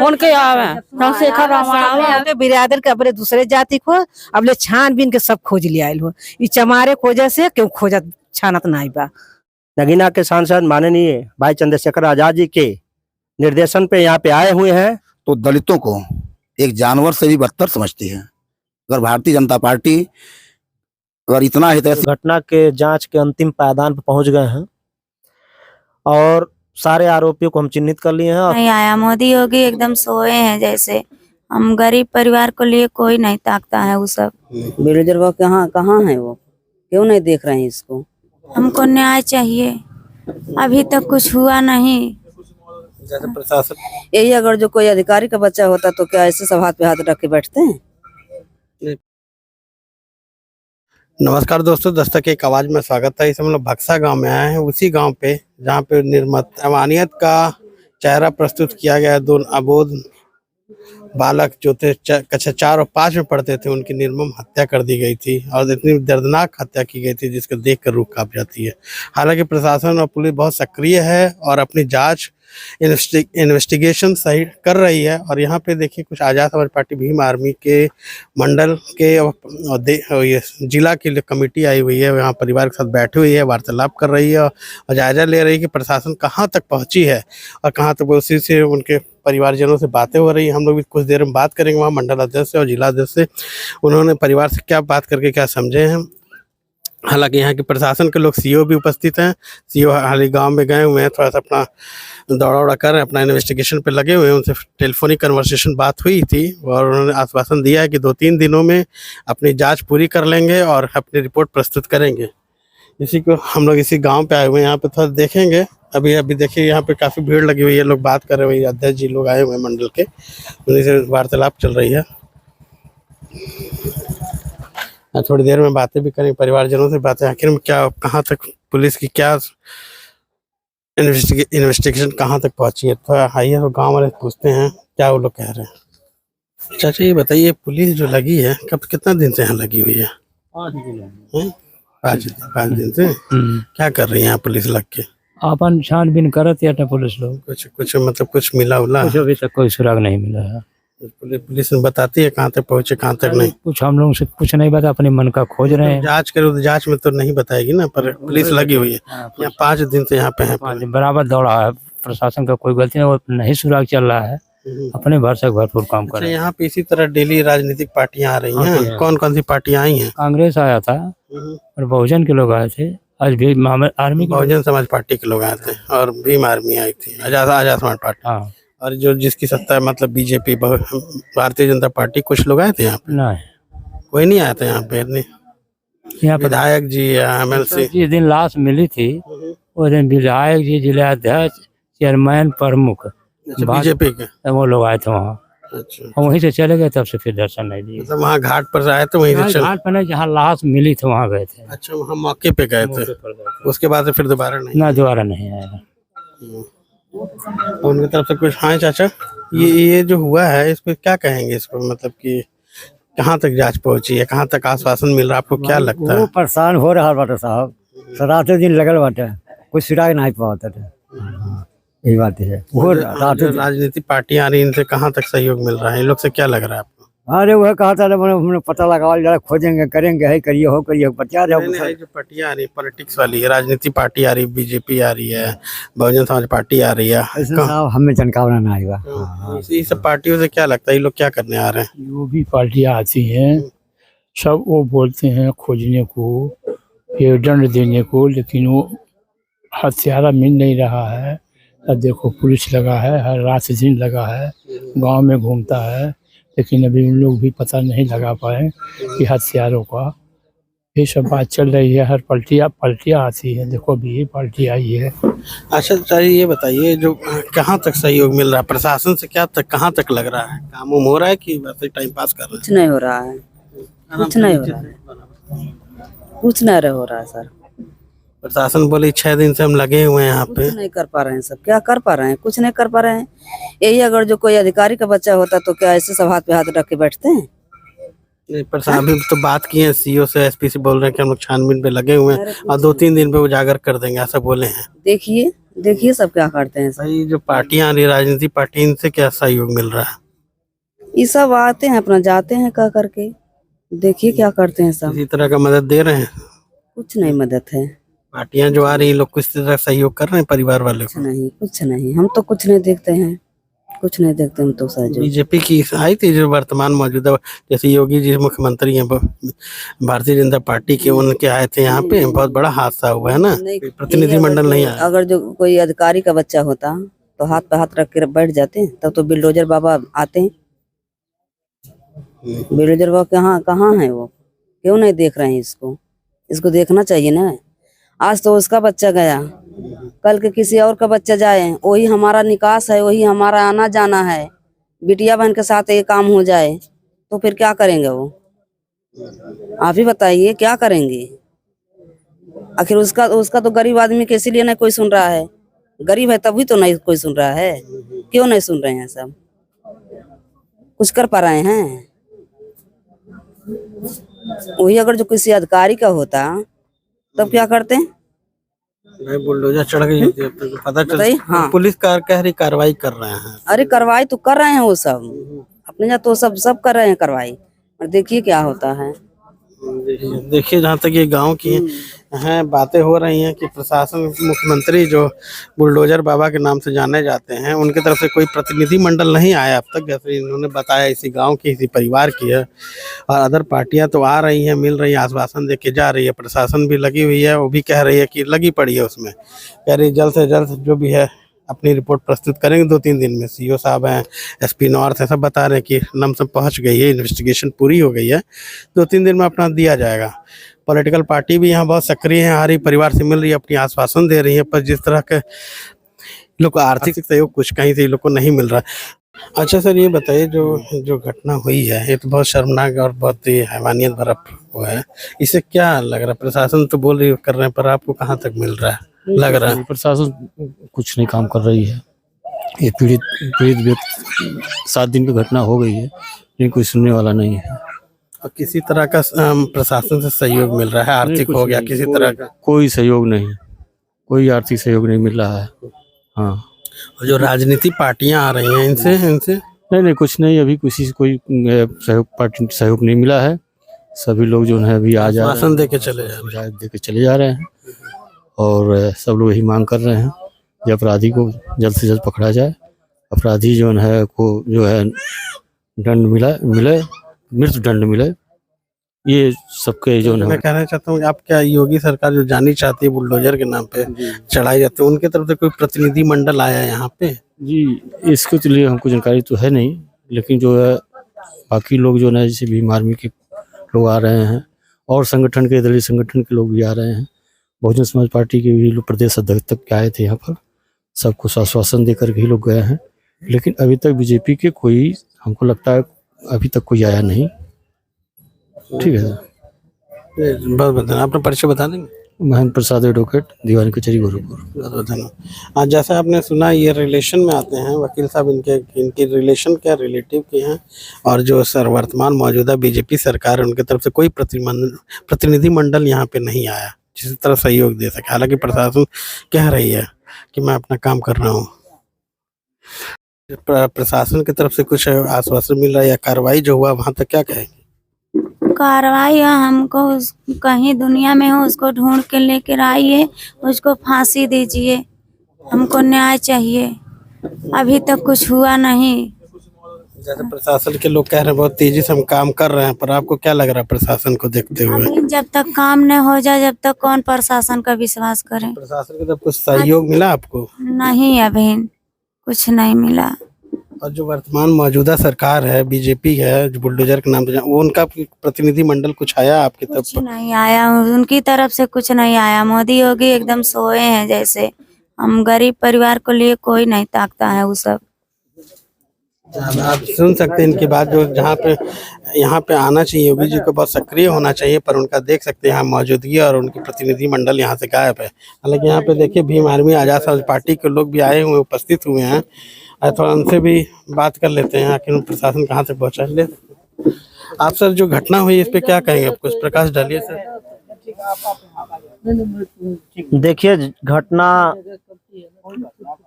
उनके चंद्रशेखर रावण बिरादर के अपने दूसरे जाति को अब ले छानबीन के सब खोज लिया हो। ई चमारे खोजे से क्यों खोजत छानत नहीं बा। नगीना के सांसद माननीय भाई चंद्रशेखर आजाद जी के निर्देशन पे यहाँ पे आए हुए हैं। तो दलितों को एक जानवर से भी बदतर समझती है। अगर भारतीय जनता पार्टी अगर इतना ही तरह घटना के जांच के अंतिम पायदान पर पहुंच गए हैं और सारे आरोपियों को हम चिन्हित कर लिए हैं। नहीं आया, मोदी योगी एकदम सोए हैं जैसे। हम गरीब परिवार को लिए कोई नहीं ताकता है। वो सब बिल्डर कहाँ है वो, क्यों नहीं देख रहे हैं इसको? हमको न्याय चाहिए, अभी तक कुछ हुआ नहीं। जैसे प्रशासन यही अगर जो कोई अधिकारी का बच्चा होता तो क्या ऐसे सब हाथ पे हाथ रख के बैठते हैं? नमस्कार दोस्तों, दस्तक एक आवाज में स्वागत है। इस हम लोग भक्सा गांव में आए हैं, उसी गांव पे जहां पे अमानियत का चेहरा प्रस्तुत किया गया। दो अबोध बालक जो थे कक्षा 4 और 5 में पढ़ते थे, उनकी निर्मम हत्या कर दी गई थी और इतनी दर्दनाक हत्या की गई थी जिसको देख कर रूह कांप जाती है। हालांकि प्रशासन और पुलिस बहुत सक्रिय है और अपनी जांच इन्वेस्टिगेशन सही कर रही है। और यहाँ पे देखिए कुछ आजाद समाज पार्टी भीम आर्मी के मंडल के जिला की कमेटी आई हुई है, यहाँ परिवार के साथ बैठी हुई है, वार्तालाप कर रही है और जायजा ले रही है कि प्रशासन कहाँ तक पहुँची है और कहाँ तक उसी से उनके परिवारजनों से बातें हो रही हैं। हम लोग भी कुछ देर में बात करेंगे वहाँ मंडल अध्यक्ष से और जिला अध्यक्ष से, उन्होंने परिवार से क्या बात करके क्या समझे हैं। हालांकि यहाँ के प्रशासन के लोग सीओ भी उपस्थित हैं। सीओ हाल ही गाँव में गए हुए हैं, थोड़ा सा अपना दौड़ा कर अपना इन्वेस्टिगेशन पे लगे हुए हैं। उनसे टेलीफोनिक कन्वर्सेशन बात हुई थी और उन्होंने आश्वासन दिया है कि 2-3 दिनों में अपनी जांच पूरी कर लेंगे और अपनी रिपोर्ट प्रस्तुत करेंगे। इसी को हम लोग इसी गांव पे आए हुए हैं, यहाँ पे थोड़ा देखेंगे। अभी देखिए यहाँ पे काफ़ी भीड़ लगी हुई है, लोग बात कर रहे हैं। अध्यक्ष जी लोग आए हुए हैं मंडल के, उन्हीं से वार्तालाप चल रही है। थोड़ी देर में बातें भी करेंगे परिवारजनों से, बातें आखिर में क्या कहाँ तक पुलिस की क्या इन्वेस्टिगेशन कहाँ तक पहुंची है। तो आइए तो गांव वाले पूछते हैं क्या वो लोग कह रहे हैं। चाचा ये बताइए, पुलिस जो लगी है कितना दिन से यहाँ लगी हुई है? 5 दिन से। क्या कर रही है यहाँ पुलिस लग के? अपन छानबीन करत या पुलिस लोग कुछ मतलब कुछ मिला उला? कुछ अभी तक कोई सुराग नहीं मिला है। पुलिस बताती है कहाँ तक पहुँचे कहाँ तक नहीं? कुछ हम लोग से कुछ नहीं बता, अपने मन का खोज रहे हैं। जांच करो तो जांच में तो नहीं बताएगी ना, पर पुलिस लगी हुई है यहाँ 5 दिन से यहाँ पे है। 5 दिन बराबर दौड़ा है, प्रशासन का कोई गलती नहीं, वो नहीं सुराग चल रहा है, अपने भरसक भरपूर काम कर रहे हैं। यहाँ पे इसी तरह डेली राजनीतिक पार्टियां आ रही हैं। कौन कौन सी पार्टियां आई हैं? कांग्रेस आया था और बहुजन के लोग आए थे। आज भी आर्मी बहुजन समाज पार्टी के लोग आए थे और भीम आर्मी आई थी, आजाद समाज पार्टी। हाँ, और जो जिसकी सत्ता है मतलब बीजेपी भारतीय जनता पार्टी, कुछ लोग आए थे यहाँ पे? नहीं, कोई नहीं आया था यहाँ पे। यहाँ विधायक जी या MLC? जिस दिन लाश मिली थी उस दिन विधायक जी, जिला अध्यक्ष, चेयरमैन, प्रमुख बीजेपी के वो लोग आए थे वहाँ। अच्छा, हम वहीं से चले गए, तब से फिर दर्शन नहीं दिए। मतलब वहाँ घाट पर आए थे, वहीं से घाट पर नहीं, जहाँ लाश मिली थी वहाँ गए थे। अच्छा, वहाँ मौके पे गए थे, उसके बाद फिर दोबारा नहीं? ना, दोबारा नहीं आया। उनकी तरफ से कुछ? हाँ चाचा, ये जो हुआ है इस पर क्या कहेंगे? इस पर मतलब कि कहाँ तक जांच पहुंची है, कहाँ तक आश्वासन मिल रहा है, आपको क्या लगता है? वो परेशान हो रहा बाटे साहब, रातों दिन लगल बाटे, कुछ सिराग नहीं पाता है। यही बात है। वो राजनीतिक पार्टियां आ रही, इनसे कहाँ तक सहयोग मिल रहा है? इन लोग से क्या लग रहा है आपको? अरे वह कहा था हमने पता लगा जरा, खोजेंगे, करेंगे, है करिए हो करिए प्रचार है। जो पार्टियां आ रही पॉलिटिक्स वाली है, राजनीतिक पार्टी आ रही, बीजेपी आ रही है, बहुजन समाज पार्टी आ रही है, हमें जानकारी नहीं आएगा। ये सब पार्टियों से क्या लगता है ये लोग क्या करने आ रहे हैं? जो भी पार्टियां आती हैं सब वो बोलते हैं खोजने को, फिर दंड देने को, लेकिन वो हत्यारा मिल नहीं रहा है। अब देखो पुलिस लगा है, हर रात दिन लगा है, गांव में घूमता है, लेकिन अभी उन लोग भी पता नहीं लगा पाए कि हथियारों का। ये सब बात चल रही है, हर पलटियाँ आती है। देखो अभी ये पार्टी आई है। अच्छा चाहिए, ये बताइए जो कहाँ तक सहयोग मिल रहा है प्रशासन से, क्या तक कहाँ तक लग रहा है? काम उम हो रहा है कि वैसे टाइम पास कर रहे हैं? कुछ नहीं हो रहा है, कुछ नहीं हो रहा है, कुछ नहीं हो रहा है सर। प्रशासन बोले 6 दिन से हम लगे हुए हैं यहाँ पे, कुछ नहीं कर पा रहे हैं। सब क्या कर पा रहे हैं? कुछ नहीं कर पा रहे हैं। यही अगर जो कोई अधिकारी का बच्चा होता तो क्या ऐसे सब हाथ पे हाथ रख के बैठते हैं? नहीं, पर साहब अभी तो बात की है सीओ से, एसपी से, बोल रहे हैं कि हम लोग छानबीन पे लगे हुए हैं और 2-3 दिन पे उजागर कर देंगे, ऐसा बोले हैं। देखिए देखिए सब क्या करते हैं। भाई जो पार्टियां आ रही, राजनीतिक पार्टी, इनसे क्या सहयोग मिल रहा है? ये सब आते हैं अपना जाते हैं कह करके, देखिए क्या करते हैं सब। किसी तरह का मदद दे रहे हैं? कुछ नहीं मदद है, पार्टियां जो आ रही हैं, लोग किस तरह सहयोग कर रहे हैं परिवार वाले कुछ को? नहीं कुछ नहीं, हम तो कुछ नहीं देखते हैं, कुछ नहीं देखते हम तो सहयोग। बीजेपी की आई थी जो वर्तमान मौजूदा, जैसे योगी जी मुख्यमंत्री हैं भारतीय जनता पार्टी के, उनके आए थे यहाँ पे, बहुत बड़ा हादसा हुआ है ना, नहीं, प्रतिनिधिमंडल नहीं आया। अगर जो कोई अधिकारी का बच्चा होता तो हाथ पे हाथ रख के बैठ जाते हैं, तब तो बिल्डोजर बाबा आते हैं। बिल्डोजर बाबा कहाँ कहाँ है वो, क्यों नहीं देख रहे हैं इसको? इसको देखना चाहिए ना। आज तो उसका बच्चा गया, कल के किसी और का बच्चा जाए, वही हमारा निकास है, वही हमारा आना जाना है। बिटिया बहन के साथ ये काम हो जाए तो फिर क्या करेंगे वो? आप ही बताइए क्या करेंगे? आखिर उसका तो गरीब आदमी के इसीलिए नहीं कोई सुन रहा है, गरीब है तभी तो नहीं कोई सुन रहा है। क्यों नहीं सुन रहे हैं सब? कुछ कर पा रहे हैं? वही अगर जो किसी अधिकारी का होता तब क्या करते हैं? भाई बुलडोजर चढ़ गई होती है, तो पता बताइए, चल हाँ। पुलिस कह रही कार्रवाई कर रहे हैं। अरे कार्रवाई तो कर रहे हैं वो सब, अपने यहाँ तो सब कर रहे हैं कार्रवाई, और देखिए क्या होता है। देखिए जहाँ तक ये गांव की हैं बातें हो रही हैं कि प्रशासन, मुख्यमंत्री जो बुलडोजर बाबा के नाम से जाने जाते हैं, उनकी तरफ से कोई प्रतिनिधि मंडल नहीं आया अब तक, जैसे इन्होंने बताया इसी गांव की, इसी परिवार की है। और अदर पार्टियां तो आ रही हैं, मिल रही है, आश्वासन दे के जा रही है, प्रशासन भी लगी हुई है, वो भी कह रही है कि लगी पड़ी है उसमें, कह रही जल्द से जल्द जो भी है अपनी रिपोर्ट प्रस्तुत करेंगे 2-3 दिन में। सीओ साहब हैं, एसपी नॉर्थ है, सब बता रहे हैं कि लमसम पहुंच गई है, इन्वेस्टिगेशन पूरी हो गई है, 2-3 दिन में अपना दिया जाएगा। पॉलिटिकल पार्टी भी यहाँ बहुत सक्रिय है, हमारी परिवार से मिल रही है, अपनी आश्वासन दे रही है, पर जिस तरह के लोग को आर्थिक सहयोग कुछ कहीं से लोग को नहीं मिल रहा है। अच्छा सर, ये बताइए जो घटना हुई है, ये तो बहुत शर्मनाक और बहुत ही हैवानियत भरा हुआ है, इससे क्या लग रहा है? प्रशासन तो बोल रही कर रहे हैं, पर आपको कहाँ तक मिल रहा है, लग रहा है? प्रशासन कुछ नहीं काम कर रही है। ये पीड़ित व्यक्ति 7 दिन की घटना हो गई है, लेकिन कोई सुनने वाला नहीं है। और किसी तरह का प्रशासन से सहयोग मिल रहा है? आर्थिक हो गया, किसी तरह का? कोई सहयोग नहीं, कोई आर्थिक सहयोग नहीं मिल रहा है। हाँ, और जो राजनीतिक पार्टियां आ रही हैं, इनसे नहीं कुछ नहीं, अभी किसी से कोई पार्टी सहयोग नहीं मिला है। सभी लोग जो है अभी आ जा रहे हैं, दे के चले जा रहे हैं, और सब लोग यही मांग कर रहे हैं कि अपराधी को जल्द से जल्द पकड़ा जाए, अपराधी जो है को जो है दंड मिले, मृत्यु दंड मिले। ये सबके जो मैं कहना चाहता हूँ, आप क्या योगी सरकार जो जानी चाहती है बुलडोजर के नाम पे चढ़ाई जाती है, उनके तरफ से कोई प्रतिनिधि मंडल आया है यहाँ पे? जी, इसके तो लिए हमको जानकारी तो है नहीं, लेकिन जो है बाकी लोग जो है जैसे भीम आर्मी के लोग आ रहे हैं, और संगठन के, दलित संगठन के लोग भी आ रहे हैं, बहुजन समाज पार्टी के भी लोग प्रदेश अध्यक्ष तक आए थे यहाँ पर, सबको आश्वासन देकर के ही लोग गए हैं, लेकिन अभी तक बीजेपी के कोई, हमको लगता है अभी तक कोई आया नहीं। ठीक है, बहुत धन्यवाद। अपना परिचय बता देंगे? महेंद्र प्रसाद एडवोकेट, दीवानी कचहरी गोरखपुर। बहुत धन्यवाद। आज जैसा आपने सुना, ये रिलेशन में आते हैं वकील साहब, इनके रिलेशन क्या, रिलेटिव के हैं, और जो सर वर्तमान मौजूदा बीजेपी सरकार है, उनकी तरफ से कोई प्रतिनिधि मंडल यहाँ पे नहीं आया जिस तरह सहयोग दे सके। हालांकि प्रशासन कह रही है कि मैं अपना काम कर रहा हूँ। प्रशासन की तरफ से कुछ आश्वासन मिल रहा है या कार्रवाई जो हुआ वहाँ तक क्या कहेंगे? कार्रवाई हमको कहीं दुनिया में हो उसको ढूंढ के लेकर आइए, उसको फांसी दीजिए, हमको न्याय चाहिए। अभी तक कुछ हुआ नहीं। जैसे प्रशासन के लोग कह रहे हैं बहुत तेजी से हम काम कर रहे हैं, पर आपको क्या लग रहा है प्रशासन को देखते हुए? अभी जब तक काम न हो जाए, जब तक कौन प्रशासन का विश्वास करे? प्रशासन की तरफ कुछ सहयोग मिला आपको? नहीं, अभी कुछ नहीं मिला। और जो वर्तमान मौजूदा सरकार है, बीजेपी है, जो बुलडोजर के नाम से, वो उनका प्रतिनिधि मंडल कुछ आया आपकी तरफ? कुछ नहीं आया, उनकी तरफ से कुछ नहीं आया। मोदी योगी एकदम सोए हैं, जैसे हम गरीब परिवार को लिए कोई नहीं ताकता है वो सब। आप सुन सकते हैं इनकी बात, जो जहाँ पे यहाँ पे आना चाहिए, योगी जी को बहुत सक्रिय होना चाहिए, पर उनका देख सकते हैं यहाँ मौजूदगी और उनकी प्रतिनिधि मंडल यहाँ से गायब है। हालांकि यहाँ पे देखिए भीम आर्मी, आजाद समाज पार्टी के लोग भी आए हुए, उपस्थित हुए हैं, थोड़ा उनसे भी बात कर लेते हैं, आखिर प्रशासन कहाँ तक पहुँचा ले। आप सर जो घटना हुई इस पे क्या कहेंगे, आप कुछ प्रकाश डालिए सर। देखिए, घटना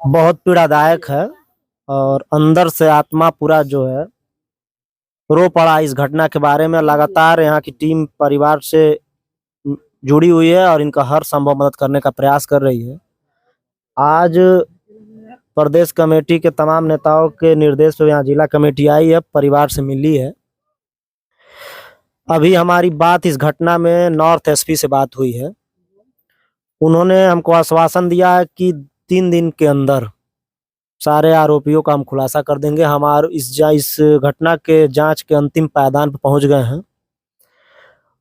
बहुत पीड़ादायक है और अंदर से आत्मा पूरा जो है रो पड़ा इस घटना के बारे में। लगातार यहाँ की टीम परिवार से जुड़ी हुई है और इनका हर संभव मदद करने का प्रयास कर रही है। आज प्रदेश कमेटी के तमाम नेताओं के निर्देश पे यहाँ जिला कमेटी आई है, परिवार से मिली है। अभी हमारी बात इस घटना में नॉर्थ एसपी से बात हुई है। उन्होंने हमको आश्वासन दिया है कि 3 दिन के अंदर सारे आरोपियों का हम खुलासा कर देंगे। हमारे इस घटना के जांच के अंतिम पायदान पर पहुंच गए हैं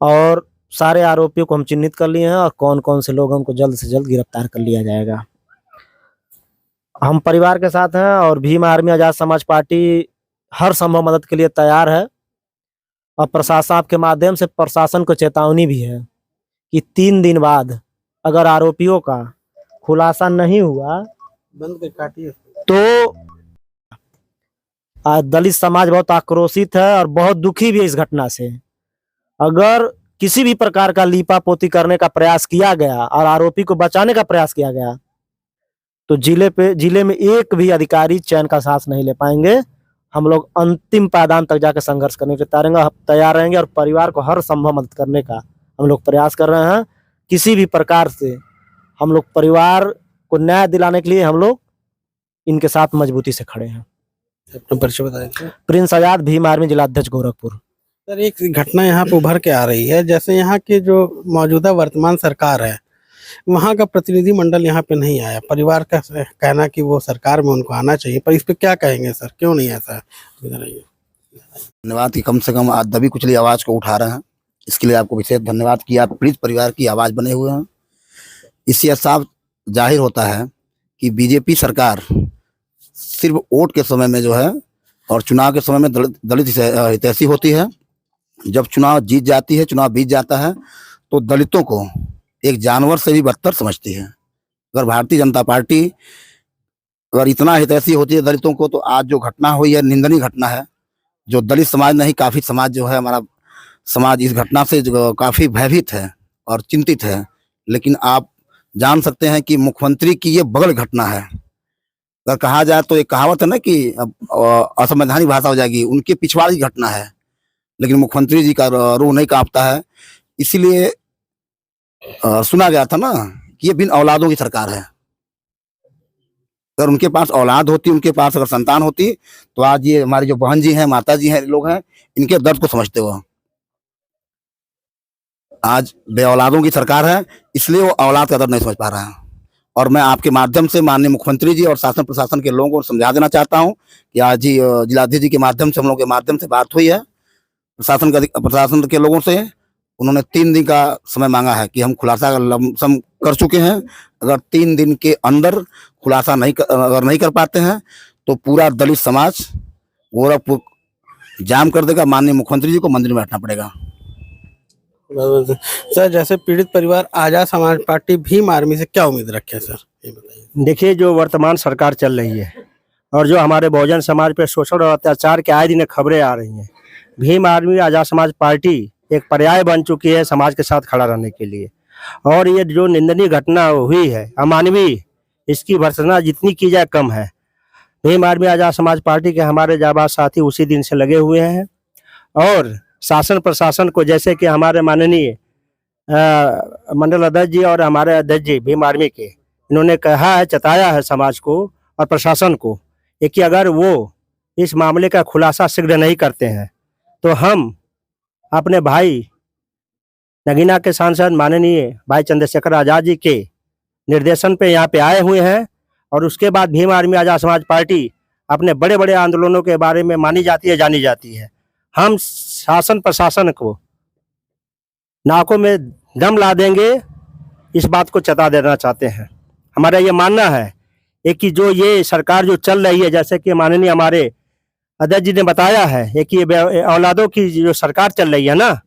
और सारे आरोपियों को हम चिन्हित कर लिए हैं और कौन कौन से लोग हमको जल्द से जल्द गिरफ्तार कर लिया जाएगा। हम परिवार के साथ हैं और भीम आर्मी आजाद समाज पार्टी हर संभव मदद के लिए तैयार है और प्रशासन के माध्यम से प्रशासन को चेतावनी भी है कि 3 दिन बाद अगर आरोपियों का खुलासा नहीं हुआ बंद कर काटिए। तो दलित समाज बहुत आक्रोशित है और बहुत दुखी भी है इस घटना से। अगर किसी भी प्रकार का लीपापोती करने का प्रयास किया गया और आरोपी को बचाने का प्रयास किया गया तो जिले में एक भी अधिकारी चैन का सांस नहीं ले पाएंगे। हम लोग अंतिम पायदान तक जाकर संघर्ष करने के तैयार रहेंगे और परिवार को हर संभव मदद करने का हम लोग प्रयास कर रहे हैं। किसी भी प्रकार से हम लोग परिवार को न्याय दिलाने के लिए हम लोग इनके साथ मजबूती से खड़े हैं। अपना परिचय बताएं। प्रिंस आजाद, भीम आर्मी जिला अध्यक्ष गोरखपुर। सर एक घटना यहाँ पे उभर के आ रही है, जैसे यहाँ की जो मौजूदा वर्तमान सरकार है वहाँ का प्रतिनिधि मंडल यहाँ पे नहीं आया। परिवार का कहना कि वो सरकार में उनको आना चाहिए, पर इस पे क्या कहेंगे सर, क्यों नहीं ऐसा? धन्यवाद कि कम से कम आज दबी कुचली आवाज को उठा रहे हैं, इसके लिए आपको विशेष धन्यवाद कि आप पीड़ित परिवार की आवाज बने हुए हैं। इससे साफ जाहिर होता है कि बीजेपी सरकार सिर्फ वोट के समय में जो है और चुनाव के समय में दलित हितैषी होती है। जब चुनाव जीत जाती है, चुनाव बीत जाता है तो दलितों को एक जानवर से भी बदतर समझती है। अगर भारतीय जनता पार्टी अगर इतना हितैषी होती है दलितों को, तो आज जो घटना हुई है निंदनीय घटना है। जो दलित समाज नहीं, काफी समाज जो है हमारा समाज इस घटना से जो काफी भयभीत है और चिंतित है। लेकिन आप जान सकते हैं कि मुख्यमंत्री की ये बगल घटना है। अगर कहा जाए तो एक कहावत है ना कि असंवैधानिक भाषा हो जाएगी, उनके पिछवाड़ी की घटना है, लेकिन मुख्यमंत्री जी का रूह नहीं कांपता है। इसीलिए सुना गया था ना कि ये बिन औलादों की सरकार है। अगर उनके पास औलाद होती, उनके पास अगर संतान होती तो आज ये हमारी जो बहन जी हैं, माता जी हैं, लोग हैं, इनके दर्द को समझते हो। आज बे औलादों की सरकार है, इसलिए वो औलाद का दर्द नहीं समझ पा रहा है। और मैं आपके माध्यम से माननीय मुख्यमंत्री जी और शासन प्रशासन के लोगों को समझा देना चाहता हूं कि आज ही जिलाधीश जी के माध्यम से, हम लोगों के माध्यम से बात हुई है प्रशासन के लोगों से। उन्होंने 3 दिन का समय मांगा है कि हम खुलासा लमसम कर चुके हैं। अगर 3 दिन के अंदर खुलासा अगर नहीं कर पाते हैं तो पूरा दलित समाज गोरखपुर जाम कर देगा। माननीय मुख्यमंत्री जी को मंदिर में बैठना पड़ेगा। सर जैसे पीड़ित परिवार आजाद समाज पार्टी भीम आर्मी से क्या उम्मीद रखे सर, ये बताइए। देखिए, जो वर्तमान सरकार चल रही है और जो हमारे बहुजन समाज पे शोषण और अत्याचार के आए दिन खबरें आ रही हैं, भीम आर्मी आजाद समाज पार्टी एक पर्याय बन चुकी है समाज के साथ खड़ा रहने के लिए। और ये जो निंदनीय घटना हुई है अमानवीय, इसकी भर्त्सना जितनी की जाए कम है। भीम आर्मी आजाद समाज पार्टी के हमारे जाबाज साथी उसी दिन से लगे हुए हैं और शासन प्रशासन को, जैसे कि हमारे माननीय मंडल अध्यक्ष जी और हमारे अध्यक्ष जी भीम आर्मी के, इन्होंने कहा है, चताया है समाज को और प्रशासन को कि अगर वो इस मामले का खुलासा शीघ्र नहीं करते हैं तो हम अपने भाई नगीना के सांसद माननीय भाई चंद्रशेखर आजाद जी के निर्देशन पे यहाँ पे आए हुए हैं। और उसके बाद भीम आर्मी आजाद समाज पार्टी अपने बड़े बड़े आंदोलनों के बारे में मानी जाती है, जानी जाती है। हम शासन प्रशासन को नाकों में दम ला देंगे, इस बात को चेता देना चाहते हैं। हमारा ये मानना है कि जो ये सरकार जो चल रही है, जैसे कि माननीय हमारे अध्यक्ष जी ने बताया है कि ये औलादों की जो सरकार चल रही है ना,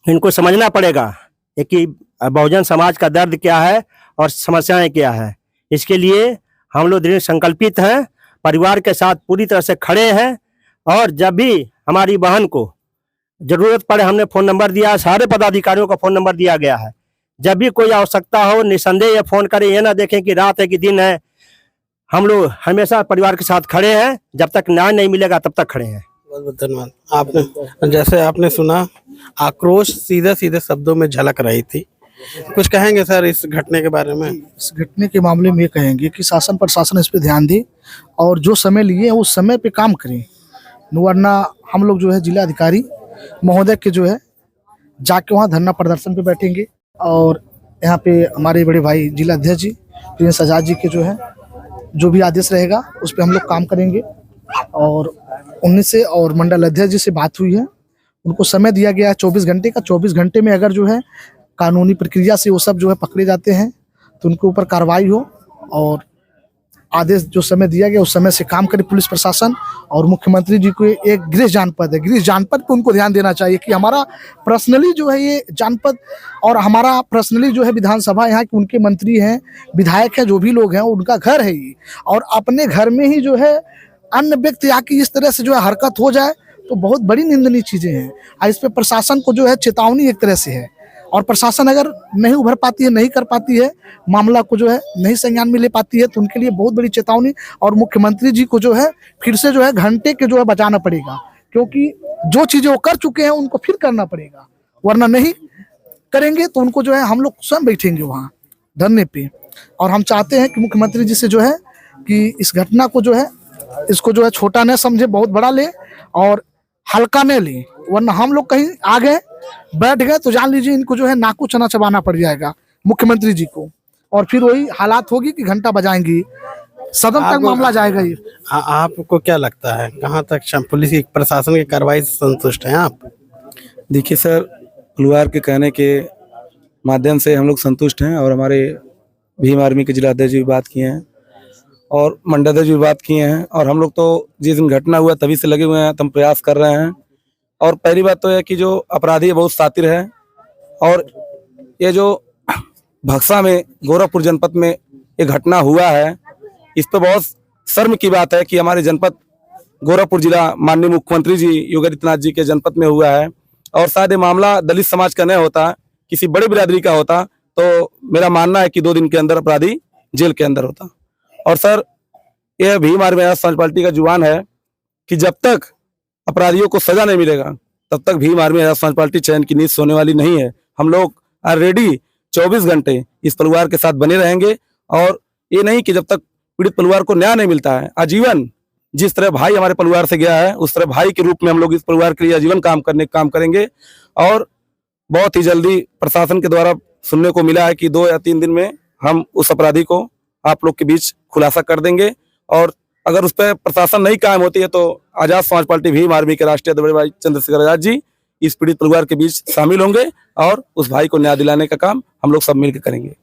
इनको समझना पड़ेगा कि बहुजन समाज का दर्द क्या है और समस्याएं क्या है। इसके लिए हम लोग दृढ़ संकल्पित हैं, परिवार के साथ पूरी तरह से खड़े हैं। और जब भी हमारी बहन को जरूरत पड़े हमने फोन नंबर दिया है, सारे पदाधिकारियों का फोन नंबर दिया गया है। जब भी कोई आवश्यकता हो निसंदेह ये फोन करें, ये ना देखें कि रात है कि दिन है। हम लोग हमेशा परिवार के साथ खड़े हैं, जब तक न्याय नहीं मिलेगा तब तक खड़े हैं। बहुत बहुत धन्यवाद। आपने जैसे आपने सुना, आक्रोश सीधे सीधे शब्दों में झलक रही थी। कुछ कहेंगे सर इस घटने के बारे में? इस घटने के मामले में ये कहेंगे कि शासन प्रशासन इस पे ध्यान दे और जो समय लिए हैं उस समय पे काम करें, वरना हम लोग जो है जिला अधिकारी महोदय के जो है जाके वहाँ धरना प्रदर्शन पे बैठेंगे और यहाँ पे हमारे बड़े भाई जिला अध्यक्ष जी प्रिंस आजाद जी के जो है जो भी आदेश रहेगा उस पर हम लोग काम करेंगे। और उन्हीं से और मंडल अध्यक्ष जी से बात हुई है, उनको समय दिया गया है 24 घंटे का। 24 घंटे में अगर जो है कानूनी प्रक्रिया से वो सब जो है पकड़े जाते हैं तो उनके ऊपर कार्रवाई हो और आदेश जो समय दिया गया उस समय से काम करे पुलिस प्रशासन। और मुख्यमंत्री जी को एक गृह जानपद है, गृह जानपद पे उनको ध्यान देना चाहिए कि हमारा पर्सनली जो है ये जानपद और हमारा पर्सनली जो है विधानसभा यहाँ के उनके मंत्री हैं, विधायक हैं, जो भी लोग हैं उनका घर है ये। और अपने घर में ही जो है अन्य व्यक्ति आके इस तरह से जो है हरकत हो जाए तो बहुत बड़ी निंदनीय चीजें हैं। इस पे प्रशासन को जो है चेतावनी एक तरह से है और प्रशासन अगर नहीं उभर पाती है, नहीं कर पाती है, मामला को जो है नहीं संज्ञान में ले पाती है तो उनके लिए बहुत बड़ी चेतावनी। और मुख्यमंत्री जी को जो है फिर से जो है घंटे के जो है बचाना पड़ेगा, क्योंकि जो चीजें वो कर चुके हैं उनको फिर करना पड़ेगा, वरना नहीं करेंगे तो उनको जो है हम लोग स्वयं बैठेंगे वहाँ धरने पे। और हम चाहते हैं कि मुख्यमंत्री जी से जो है कि इस घटना को जो है इसको जो है छोटा न समझे, बहुत बड़ा ले और हल्का न ले, वरना हम लोग कहीं आ गए बैठ गए तो जान लीजिए इनको जो है नाकू चना चबाना पड़ जाएगा मुख्यमंत्री जी को। और फिर वही हालात होगी कि घंटा बजाएंगी, सदन तक मामला जाएगा। ये आपको क्या लगता है कहाँ तक पुलिस की प्रशासन की कार्रवाई से संतुष्ट हैं आप? देखिए सर, परिवार के कहने के माध्यम से हम लोग संतुष्ट हैं और हमारे भीम आर्मी के जिला अध्यक्ष भी बात किए हैं और मंडल अध्यक्ष भी बात किए हैं। और हम लोग तो जिस दिन घटना हुआ तभी से लगे हुए हैं, हम प्रयास कर रहे हैं। और पहली बात तो है कि जो अपराधी है बहुत शातिर है और ये जो भक्सा में गोरखपुर जनपद में ये घटना हुआ है इस पर बहुत शर्म की बात है कि हमारे जनपद गोरखपुर जिला माननीय मुख्यमंत्री जी योगी आदित्यनाथ जी के जनपद में हुआ है। और शायद ये मामला दलित समाज का नहीं होता, किसी बड़ी बिरादरी का होता तो मेरा मानना है कि 2 दिन के अंदर अपराधी जेल के अंदर होता। और सर ये भीम आर्मी समाज पार्टी का जुबान है कि जब तक अपराधियों को सजा नहीं मिलेगा तब तक भीम आर्मी समाज पार्टी चैन की नींद सोने वाली नहीं है। हम लोग ऑलरेडी 24 घंटे इस परिवार के साथ बने रहेंगे और ये नहीं कि जब तक पीड़ित परिवार को न्याय नहीं मिलता है, आजीवन जिस तरह भाई हमारे परिवार से गया है उस तरह भाई के रूप में हम लोग इस परिवार के लिए आजीवन काम करेंगे। और बहुत ही जल्दी प्रशासन के द्वारा सुनने को मिला है कि 2 या 3 दिन में हम उस अपराधी को आप लोग के बीच खुलासा कर देंगे। और अगर उस पर प्रशासन नहीं कायम होती है तो आजाद समाज पार्टी भीम आर्मी के राष्ट्रीय अध्यक्ष भाई चंद्रशेखर आजाद जी इस पीड़ित परिवार के बीच शामिल होंगे और उस भाई को न्याय दिलाने का काम हम लोग सब मिलकर करेंगे।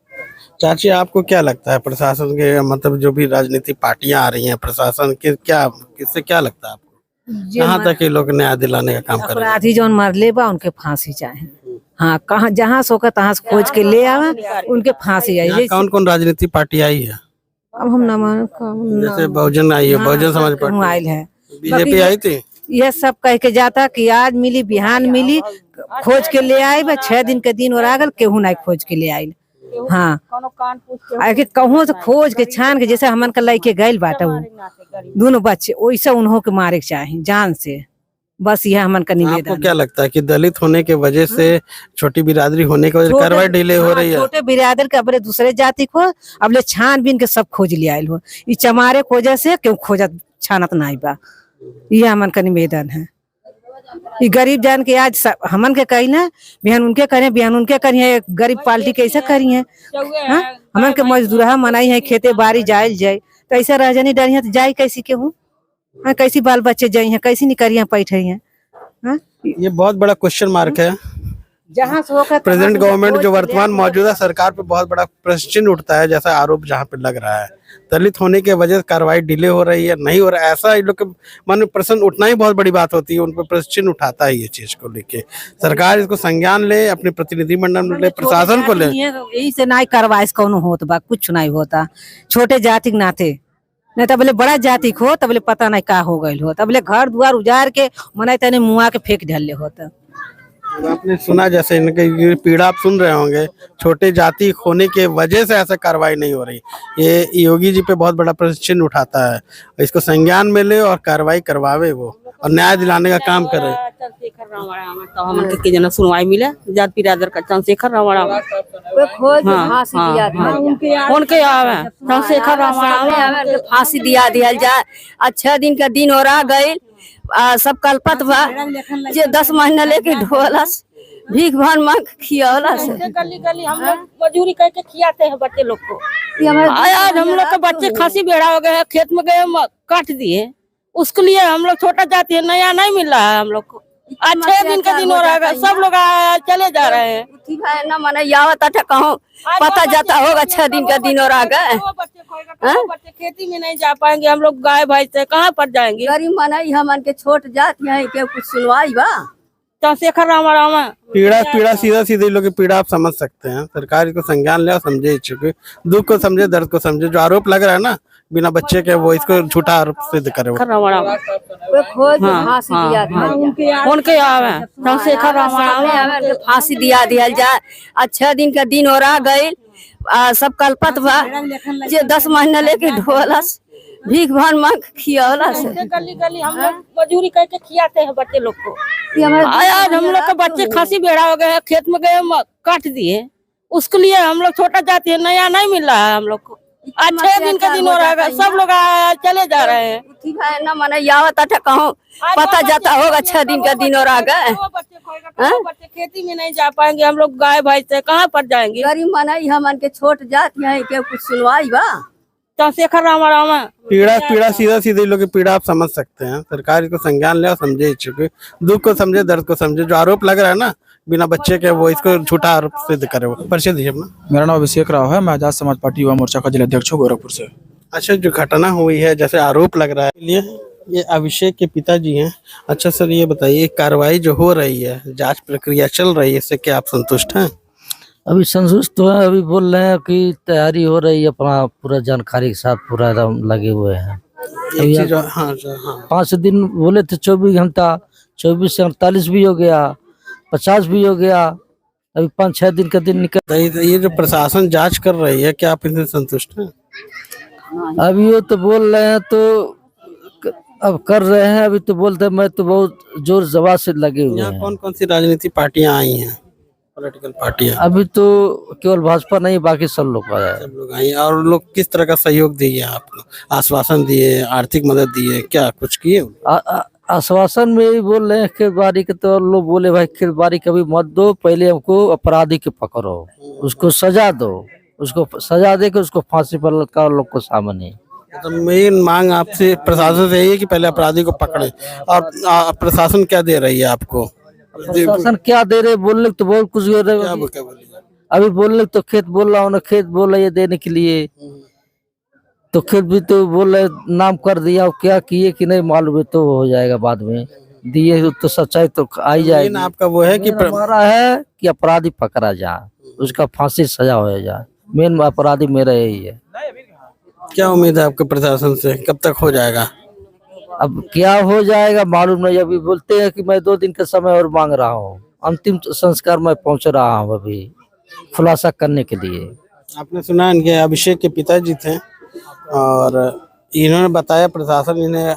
चाची आपको क्या लगता है प्रशासन के मतलब जो भी राजनीतिक पार्टियां आ रही हैं प्रशासन के किससे क्या लगता है आपको कहाँ तक ये लोग न्याय दिलाने का काम कर रहे हैं? अपराधी जो मर ले बा उनके फांसी चाहे, हाँ कहाँ जहाँ सोकर तहाँ से खोज के ले आवा उनके फांसी आई। कौन कौन राजनीतिक पार्टी आई है? अब हम न जैसे बहुजन आई है, बहुजन समाज पार्टी आयल है, बीजेपी आई थी। यह सब कह के जाता कि आज मिली बिहान मिली खोज के ले आई बा, 6 दिन के दिन और आगल केहू नहीं खोज के ले आई। हाँ आगे कहूँ तो खोज के छान के जैसे हमन का लइके गैल बाटा वो दोनों बच्चे वैसे उन्हों के मारे के चाहे जान से, बस यह हमन का निवेदन। आपको क्या लगता है कि दलित होने के वजह से छोटी बिरादरी होने की वजह से कार्रवाई डिले हो रही है? छोटे बिरादर के अपने दूसरे जाति को अब ले छानबीन के सब खोज ले आयल हो, ये चमारे खोजे से क्यों खोजत छानत नहीं बा, यह हमन का निवेदन है। ये गरीब जान के आज हमन के कही ना बिहान उनके करें बिहान उनके करिए, गरीब पार्टी कैसे करी है? हमन के मजदूरा मनाई है खेते बाड़ी जायल जाए तो ऐसा रह जानी डरी है तो जाए कैसी के हूँ, कैसी बाल बच्चे जाई हैं, कैसी निकरियां बैठे हैं? ये बहुत बड़ा क्वेश्चन मार्क है। जहाँ से होकर प्रेजेंट गवर्नमेंट जो वर्तमान मौजूदा सरकार पे बहुत बड़ा प्रश्न चिन्ह उठता है, जैसा आरोप जहाँ पे लग रहा है दलित होने के वजह से कार्रवाई डिले हो रही है, नहीं हो रहा है, ऐसा इन लोग के मन में प्रश्न उठना ही बहुत बड़ी बात होती है। उन पर प्रश्न चिन्ह उठाता है ये चीज को लेके। सरकार इसको संज्ञान ले, अपने प्रतिनिधिमंडल में ले, प्रशासन को ले। यही से नहीं कार्रवाई कौन होता बा, कुछ नहीं होता। छोटे जाति के नाते नहीं तो बोले बड़ा जाति हो तब बोले पता नहीं का हो गई हो तब बोले घर द्वार उजाड़ के मना तने मुआ के फेंक डाले होता। आपने सुना जैसे इनके ये पीड़ा आप सुन रहे होंगे, छोटे जाति होने के वजह से ऐसा कार्रवाई नहीं हो रही। ये योगी जी पे बहुत बड़ा प्रश्न उठाता है, इसको संज्ञान में ले और कार्रवाई करवावे वो और न्याय दिलाने का काम करे। चंद्रशेखर रावण तो हम के जना सुनवाई मिले जात बिरादर का चंद्रशेखर रावण फांसी दिया उनके आवे चंद्रशेखर रावण फांसी दिया जाए। अच्छा दिन का दिन हो रहा गई सब कल्पत बा जे 10 महीना लेके ढोलस भीख भान मांग खियावला से गली गली हम लोग मजदूरी करके खियाते हैं बच्चे लोग को। आज हम लोग के बच्चे खांसी बेड़ा हो गए हैं, खेत में गए काट दिए, उसके लिए हम लोग छोटा जाति है, नया नहीं मिल रहा है हम लोग को। आज 6 दिन का दिन हो रहा है, सब लोग चले जा रहे हैं। ठीक है ना मने यावत अठा कहूं पता जाता होगा 6 दिन का दिन हो रहा है। बच्चे खेती में नहीं जा पाएंगे, हम लोग गाय भैंस से कहाँ पर जाएंगे। गरीब मना हमन के छोट जात है के कुछ सुनवाई बा चंद्रशेखर रावण पीड़ा सीधा लोग की पीड़ा आप समझ सकते हैं। सरकार इसको संज्ञान ले और समझे, चुके दुख को समझे, दर्द को समझे। जो आरोप लग रहा है ना बिना बच्चे के, वो इसको झूठा आरोप सिद्ध करे। उनके आवे चंद्रशेखर रावण फांसी दिया जाए। अच्छा दिन का दिन हो रहा गई सब कल्पत बा जे 10 महीना लेके ढोलस भीख भान मांग खियावला से गली गली हम लोग मजदूरी करके खियाते हैं बच्चे लोग को। आज हम लोग के बच्चे खांसी बेड़ा हो गए हैं, खेत में गए काट दिए, उसके लिए हम लोग छोटा जाति है, नया नहीं मिल रहा है हम लोग को। आज 6 दिन का दिन हो रहा है, सब लोग चले जा रहे हैं। ठीक है ना मने यावत अठा कहूं पता जाता होगा 6 दिन का दिन हो रहा है। बच्चे खेती में नहीं जा पाएंगे, हम लोग गाय भैंस से कहाँ पर जाएंगे। गरीब मना हमन के छोट जात है के कुछ सुनवाई बा चंद्रशेखर रावण पीड़ा सीधा लोग की पीड़ा आप समझ सकते हैं। सरकार इसको संज्ञान ले और समझे, चुके दुख को समझे, दर्द को समझे। जो आरोप लग रहा है ना बिना बच्चे के, वो इसको झूठा आरोप सिद्ध करे। वो परिचय दीजिए अपना। मेरा नाम अभिषेक राव है, मैं आजाद समाज पार्टी युवा मोर्चा का जिलाध्यक्ष हूँ गोरखपुर से। अच्छा, जो घटना हुई है जैसे आरोप लग रहा है, ये अभिषेक के पिताजी हैं। अच्छा सर, ये बताइए कार्रवाई जो हो रही है, जांच प्रक्रिया चल रही है, इससे क्या आप संतुष्ट हैं? अभी संतुष्ट तो है, अभी बोल रहे हैं कि तैयारी हो रही है, अपना पूरा जानकारी के साथ पूरा एकदम लगे हुए हैं। हाँ 5 दिन बोले थे, 24 घंटा, 24 से 48 भी हो गया, 50 भी हो गया, अभी 5-6 दिन का दिन निकल। ये जो प्रशासन जांच कर रही है, क्या आप इनसे संतुष्ट हैं? अभी वो तो बोल रहे हैं तो अब कर रहे हैं, अभी तो बोलते हैं मैं तो बहुत जोर जवाब से लगे हुए हैं। कौन कौन सी राजनीतिक पार्टियां आई हैं, पॉलिटिकल पार्टियां? अभी तो केवल भाजपा नहीं, बाकी सब लोग आए, सब लोग आई। और लोग किस तरह का सहयोग दिए आप लोग? आश्वासन दिए, आर्थिक मदद दिए, क्या कुछ किए? आश्वासन में ही बोल रहे हैं खेत बाड़ी के, तो लोग बोले भाई खेत बाड़ी कभी मत दो, पहले हमको अपराधी के पकड़ो, उसको सजा दो, उसको सजा दे के उसको फांसी पर लटकाओ लोग को सामने। तो मेन मांग आपसे प्रशासन से यही है कि पहले अपराधी को पकड़े। और प्रशासन क्या दे रही है आपको? प्रशासन क्या दे रहे, बोलने तो बहुत कुछ हो रहे हैं। अभी बोलने तो खेत बोल रहा हूँ, खेत बोल रहा है देने के लिए, तो खेत भी तो बोल रहे नाम कर दिया, क्या किए कि नहीं मालूम है, तो हो जाएगा बाद में, दिए तो सच्चाई तो आई जाएगी। आपका वो है कि हमारा है कि अपराधी पकड़ा जाए, उसका फांसी सजा हो जाए, मेन अपराधी मेरा यही है। क्या उम्मीद है आपके प्रशासन से, कब तक हो जाएगा? अब क्या हो जाएगा मालूम नहीं, अभी बोलते हैं कि मैं 2 दिन का समय और मांग रहा हूँ, अंतिम संस्कार में पहुंच रहा हूँ अभी खुलासा करने के लिए। आपने सुना इनके अभिषेक के पिताजी थे और इन्होंने बताया प्रशासन इन्हें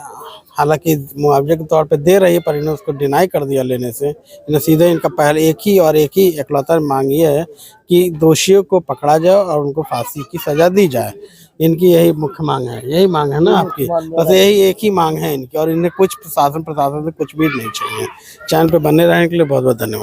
हालांकि मुआवजे के तौर पे दे रही है, पर इन्होंने उसको डिनाई कर दिया लेने से। इन्हें सीधे इनका पहले एक ही इकलौता मांग ये है कि दोषियों को पकड़ा जाए और उनको फांसी की सजा दी जाए। इनकी यही मुख्य मांग है, यही मांग है ना आपकी? बस यही एक ही मांग है इनकी, और इन्हें कुछ प्रशासन से कुछ भी नहीं चाहिए। चैनल पे बने रहने के लिए बहुत बहुत धन्यवाद।